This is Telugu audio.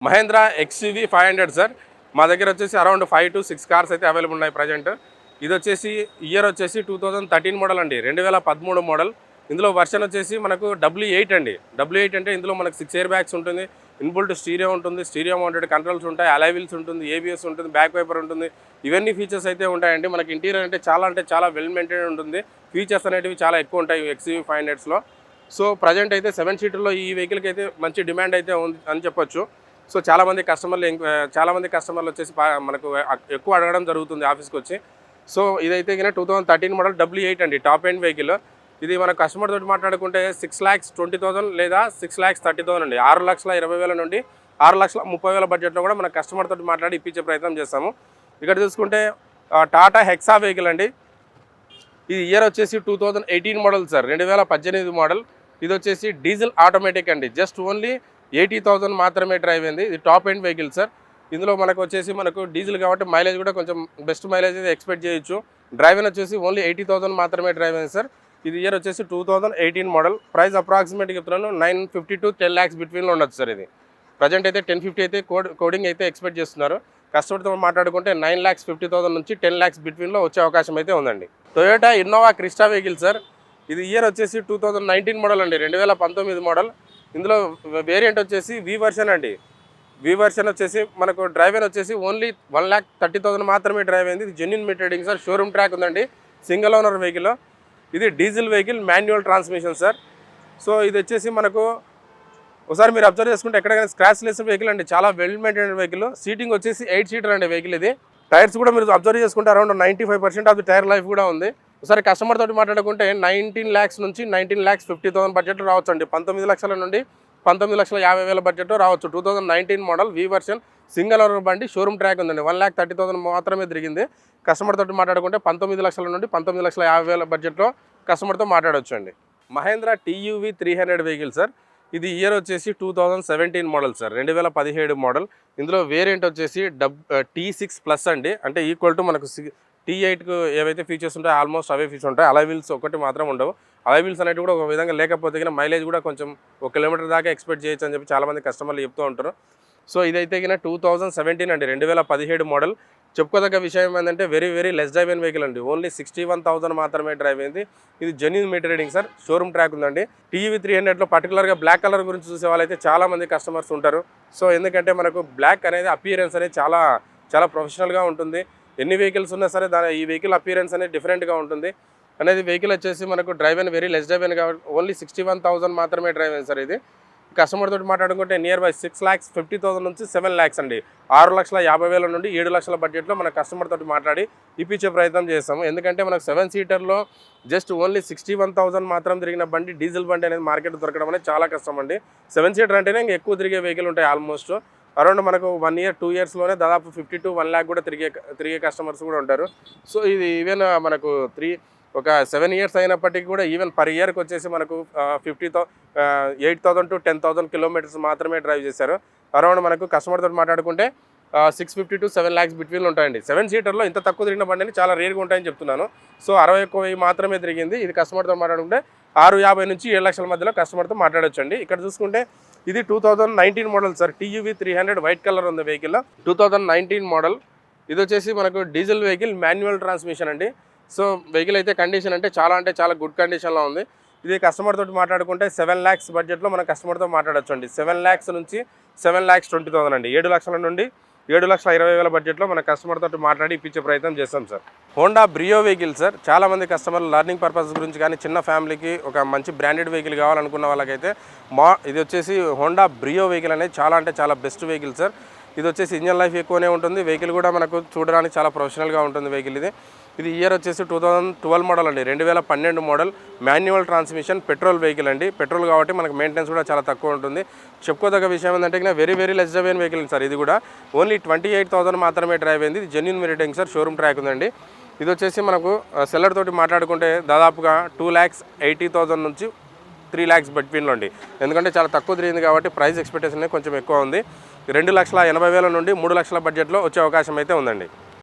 Mahindra XUV 500 sir. మా దగ్గర వచ్చేసి అరౌండ్ 5 to 6 కార్స్ అయితే అవైలబుల్ ఉన్నాయి ప్రజెంట్. ఇది వచ్చేసి ఇయర్ వచ్చేసి 2013 మోడల్ అండి, 2013 మోడల్. ఇందులో వర్షన్ వచ్చేసి మనకు W8 అండి. W8 అంటే ఇందులో మనకు 6 ఎయిర్ బ్యాగ్స్ ఉంటుంది, ఇన్బుల్ట్ స్టీరియో ఉంటుంది, స్టీరియో మౌంటెడ్ కంట్రోల్స్ ఉంటాయి, అలై వీల్స్ ఉంటుంది, ABS ఉంటుంది, బ్యాక్ వైపర్ ఉంటుంది. ఇవన్నీ ఫీచర్స్ అయితే ఉంటాయండి. మనకి ఇంటీరియర్ అంటే చాలా వెల్ మెయింటైన్ ఉంటుంది. ఫీచర్స్ అనేటివి చాలా ఎక్కువ ఉంటాయి ఎక్స్యూవీ 500స్లో. సో ప్రజెంట్ అయితే 7 సీటర్లో ఈ వెహికల్కి అయితే మంచి డిమాండ్ అయితే ఉంది అని చెప్పొచ్చు. సో చాలామంది కస్టమర్లు వచ్చేసి మనకు ఎక్కువ అడగడం జరుగుతుంది ఆఫీస్కి వచ్చి. సో ఇదైతే కన్నా 2013 మోడల్ W8 అండి, టాప్ ఎండ్ వెహికల్. ఇది మన కస్టమర్ తోటి మాట్లాడుకుంటే 6,20,000 లేదా 6,30,000 అండి. 6,20,000 నుండి 6,30,000 బడ్జెట్లో కూడా మన కస్టమర్ తోటి మాట్లాడి ఇప్పించే ప్రయత్నం చేస్తాము. ఇక్కడ చూసుకుంటే టాటా హెక్సా వెహికల్ అండి. ఇది ఇయర్ వచ్చేసి 2018 మోడల్ సార్, 2018 మోడల్. ఇది వచ్చేసి డీజిల్ ఆటోమేటిక్ అండి. జస్ట్ ఓన్లీ 80,000 మాత్రమే డ్రైవ్ అయింది. ఇది టాప్ ఎండ్ వెహికల్ సార్. ఇందులో మనకు డీజిల్ కాబట్టి మైలేజ్ కూడా కొంచెం బెస్ట్ మైలేజ్ అయితే ఎక్స్పెక్ట్ చేయొచ్చు. డ్రైవింగ్ వచ్చేసి ఓన్లీ 80,000 మాత్రమే డ్రైవ్ అయింది సార్. ఇది ఇయర్ వచ్చేసి 2018 మోడల్. ప్రైస్ అప్రాక్సిమేట్గా చెప్తున్నాను 950 to 10 lakhs బిట్వీన్లో ఉండొచ్చు సార్. ఇది ప్రజెంట్ అయితే 1050 అయితే కోడింగ్ అయితే ఎక్స్పెక్ట్ చేస్తున్నారు. కస్టమర్తో మాట్లాడుకుంటే 9,50,000 నుంచి 10 lakhs బిట్వీన్లో వచ్చే అవకాశం అయితే ఉందండి. Toyota Innova Crysta vehicle sir. ఇది ఇయర్ వచ్చేసి 2019 మోడల్ అండి, 2019 మోడల్. ఇందులో వేరియంట్ వచ్చేసి వి వర్షన్ అండి. వి వర్షన్ వచ్చేసి మనకు డ్రైవర్ వచ్చేసి ఓన్లీ 1,30,000 మాత్రమే డ్రైవ్ అయింది. ఇది genuine material sir, showroom track ఉందండి, సింగిల్ ఓనర్ వెహికల్. ఇది diesel vehicle, manual transmission sir. So ఇది వచ్చేసి మనకు ఒకసారి మీరు అబ్జర్వ్ చేసుకుంటే ఎక్కడైనా స్క్రాచ్ లెస్ వెహికల్ అండి, చాలా వెల్ మెయింటైన్ వెహికల్. సీటింగ్ వచ్చేసి 8 సీటర్ అండి వెహికల్. ఇది టైర్స్ కూడా మీరు అబ్జర్వ్ చేసుకుంటే around 95% of the tyre life కూడా ఉంది. ఒకసారి కస్టమర్ తోటి మాట్లాడుకుంటే 19 lakhs నుంచి 19,50,000 బడ్జెట్లో రావచ్చు అండి. 19 లక్షల నుండి 19,50,000 బడ్జెట్లో రావచ్చు. 2019 మోడల్ వి వర్షన్, సింగిల్ ఓనర్ బండి, షోరూమ్ ట్రాక్ ఉందండి. 1,30,000 మాత్రమే తిరిగింది. కస్టమర్ తోటి మాట్లాడుకుంటే 19 లక్షల నుండి 19,50,000 బడ్జెట్లో కస్టమర్తో మాట్లాడవచ్చు అండి. Mahindra TUV 300 vehicle sir. ఇది ఇయర్ వచ్చేసి 2017 మోడల్ సార్, 2017 మోడల్. ఇందులో వేరియంట్ వచ్చేసి T6+ అండి. అంటే ఈక్వల్ టు మనకు T8కు ఏవైతే ఫీచర్స్ ఉంటాయో ఆల్మోస్ట్ అవే ఫీచర్స్ ఉంటాయి. అలై వీల్స్ ఒకటి మాత్రం ఉండవు. అలై వీల్స్ అనేవి కూడా ఒక విధంగా లేకపోతే కానీ మైలేజ్ కూడా కొంచెం 1 కిలోమీటర్ దాకా ఎక్స్పెక్ట్ చేయొచ్చు అని చెప్పి చాలామంది కస్టమర్లు చెప్తూ ఉంటారు. సో ఇదైతే కన్నా 2017 అండి, 2017 మోడల్. చెప్పుకోదగ్గ విషయం ఏంటంటే వెరీ లెస్ డ్రైవ్ అయిన వెహికల్ అండి. ఓన్లీ 61,000 మాత్రమే డ్రైవ్ అయింది. ఇది genuine material sir, showroom track ఉందండి. TUV 300లో పర్టికులర్గా బ్లాక్ కలర్ గురించి చూసే వాళ్ళైతే చాలామంది కస్టమర్స్ ఉంటారు. సో ఎందుకంటే మనకు బ్లాక్ అనేది అపియరెన్స్ అనేది చాలా ప్రొఫెషనల్గా ఉంటుంది. ఎన్ని వెహికల్స్ ఉన్నా సరే ఈ వెహికల్ అపియరెన్స్ అనేది డిఫరెంట్గా ఉంటుంది అనేది. వెహికల్ వచ్చేసి మనకు డ్రైవ్ అయిన వెరీ లెస్ డ్రైవ్ అయిన కాబట్టి ఓన్లీ 61,000 మాత్రమే డ్రైవ్ అయింది సార్. ఇది కస్టమర్ తోటి మాట్లాడుకుంటే నియర్ బై 6,50,000 నుంచి 7 lakhs అండి. 6,50,000 నుండి 7 లక్షల బడ్జెట్లో మన కస్టమర్ తోటి మాట్లాడి ఇప్పించే ప్రయత్నం చేస్తాము. ఎందుకంటే మనకు 7 సీటర్లో జస్ట్ ఓన్లీ 61,000 మాత్రం తిరిగిన బండి, డీజిల్ బండి అనేది మార్కెట్ దొరకడం అనేది చాలా కష్టం అండి. 7 సీటర్ అంటేనే ఇంకా ఎక్కువ తిరిగే వెహికల్ ఉంటాయి. ఆల్మోస్ట్ అరౌండ్ మనకు 1 year 2 yearsలోనే దాదాపు 50 to 1 lakh కూడా తిరిగే కస్టమర్స్ కూడా ఉంటారు. సో ఇది ఈవెన్ మనకు 7 years అయినప్పటికీ కూడా ఈవెన్ పర్ ఇయర్కి వచ్చేసి మనకు 8,000 to 10,000 కిలోమీటర్స్ మాత్రమే డ్రైవ్ చేశారు. అరౌండ్ మనకు కస్టమర్ తోటి మాట్లాడుకుంటే 650 to 7 lakhs బిట్వీన్లో ఉంటాయండి. 7 సీటర్లో ఇంత తక్కువ తిరిగిన బండి చాలా రేర్గా ఉంటాయని చెప్తున్నాను. సో 61,000 మాత్రమే తిరిగింది. ఇది కస్టమర్తో మాట్లాడుకుంటే 650 నుంచి 7 లక్షల మధ్యలో కస్టమర్తో మాట్లాడొచ్చు అండి. ఇక్కడ చూసుకుంటే ఇది 2019 model sir, TUV 300 white colour ఉంది వెహికల్, 2019 మోడల్. ఇది వచ్చేసి మనకు డీజిల్ వెహికల్, మాన్యువల్ ట్రాన్స్మిషన్ అండి. సో వెహికల్ అయితే కండిషన్ అంటే చాలా గుడ్ కండిషన్లో ఉంది. ఇది కస్టమర్ తోటి మాట్లాడుకుంటే 7 lakhs బడ్జెట్లో మన కస్టమర్తో మాట్లాడచ్చు అండి. 7 lakhs నుంచి 7,20,000 అండి. 7 లక్షల నుండి 7,20,000 బడ్జెట్లో మన కస్టమర్ తోటి మాట్లాడి ఇప్పించే ప్రయత్నం చేస్తాం sir. Honda Brio vehicle sir. చాలామంది కస్టమర్లు లర్నింగ్ పర్పస్ గురించి కానీ చిన్న ఫ్యామిలీకి ఒక మంచి బ్రాండెడ్ వెహికల్ కావాలనుకున్న వాళ్ళకైతే ఇది వచ్చేసి హోండా బ్రియో వెహికల్ అనేది చాలా బెస్ట్ వెహికల్ సార్. ఇది వచ్చేసి ఇంజన్ లైఫ్ ఎక్కువనే ఉంటుంది. వెహికల్ కూడా మనకు చూడడానికి చాలా ప్రొఫెషనల్గా ఉంటుంది వెహికల్. ఇది ఇయర్ వచ్చేసి 2012 మోడల్ అండి, 2012 model, manual transmission, petrol vehicle అండి. పెట్రోల్ కాబట్టి మనకు మెయింటెనెన్స్ కూడా చాలా తక్కువ ఉంటుంది. చెప్పుకోదగ్గ విషయం ఏంటంటే వెరీ లెస్ డ్రైవ్ అయిన వెహికల్ సార్. ఇది కూడా ఓన్లీ 28,000 మాత్రమే డ్రైవ్ అయింది. ఇది genuine material sir, showroom track ఉందండి. ఇది వచ్చేసి మనకు సెల్లర్ తోటి మాట్లాడుకుంటే దాదాపుగా 2,80,000 నుంచి 3 lakhs బిట్వీన్లో అండి. ఎందుకంటే చాలా తక్కువ తిరిగింది కాబట్టి ప్రైస్ ఎక్స్పెక్టేషన్ కొంచెం ఎక్కువ ఉంది. 2,80,000 నుండి 3 లక్షల బడ్జెట్లో వచ్చే అవకాశం అయితే ఉందండి.